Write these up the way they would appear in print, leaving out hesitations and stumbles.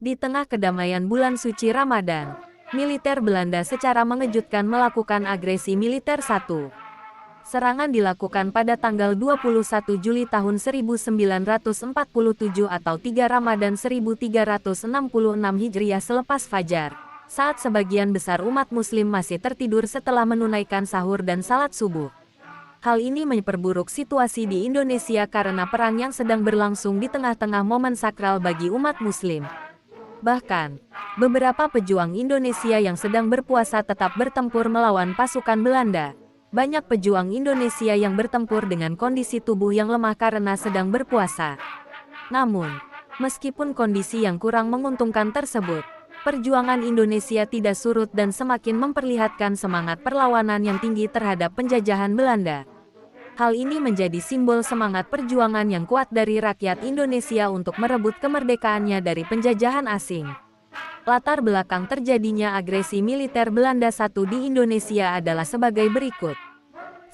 Di tengah kedamaian bulan suci Ramadan, militer Belanda secara mengejutkan melakukan agresi militer. Serangan dilakukan pada tanggal 21 Juli tahun 1947 atau 3 Ramadan 1366 Hijriah selepas fajar, saat sebagian besar umat muslim masih tertidur setelah menunaikan sahur dan salat subuh. Hal ini memperburuk situasi di Indonesia karena perang yang sedang berlangsung di tengah-tengah momen sakral bagi umat muslim. Bahkan, beberapa pejuang Indonesia yang sedang berpuasa tetap bertempur melawan pasukan Belanda. Banyak pejuang Indonesia yang bertempur dengan kondisi tubuh yang lemah karena sedang berpuasa. Namun, meskipun kondisi yang kurang menguntungkan tersebut, perjuangan Indonesia tidak surut dan semakin memperlihatkan semangat perlawanan yang tinggi terhadap penjajahan Belanda. Hal ini menjadi simbol semangat perjuangan yang kuat dari rakyat Indonesia untuk merebut kemerdekaannya dari penjajahan asing. Latar belakang terjadinya agresi militer Belanda di Indonesia adalah sebagai berikut.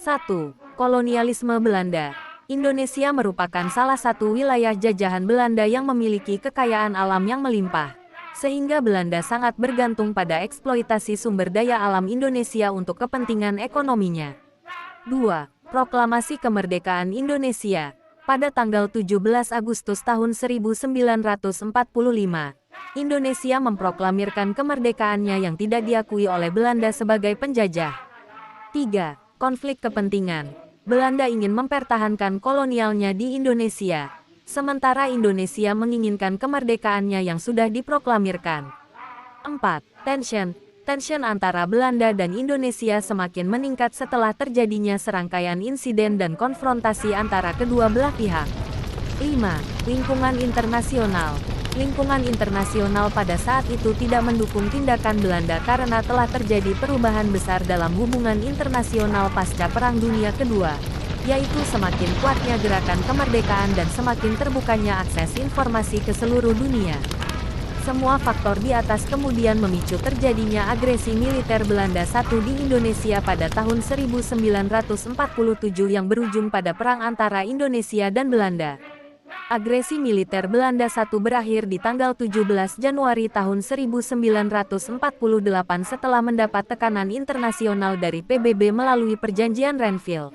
1. Kolonialisme Belanda. Indonesia merupakan salah satu wilayah jajahan Belanda yang memiliki kekayaan alam yang melimpah, sehingga Belanda sangat bergantung pada eksploitasi sumber daya alam Indonesia untuk kepentingan ekonominya. 2. Proklamasi Kemerdekaan Indonesia. Pada tanggal 17 Agustus tahun 1945, Indonesia memproklamirkan kemerdekaannya yang tidak diakui oleh Belanda sebagai penjajah. 3. Konflik kepentingan. Belanda ingin mempertahankan kolonialnya di Indonesia, sementara Indonesia menginginkan kemerdekaannya yang sudah diproklamirkan. 4. Tension antara Belanda dan Indonesia semakin meningkat setelah terjadinya serangkaian insiden dan konfrontasi antara kedua belah pihak. 5. Lingkungan internasional. Lingkungan internasional pada saat itu tidak mendukung tindakan Belanda karena telah terjadi perubahan besar dalam hubungan internasional pasca Perang Dunia Kedua, yaitu semakin kuatnya gerakan kemerdekaan dan semakin terbukanya akses informasi ke seluruh dunia. Semua faktor di atas kemudian memicu terjadinya agresi militer Belanda di Indonesia pada tahun 1947 yang berujung pada perang antara Indonesia dan Belanda. Agresi militer Belanda berakhir di tanggal 17 Januari tahun 1948 setelah mendapat tekanan internasional dari PBB melalui Perjanjian Renville.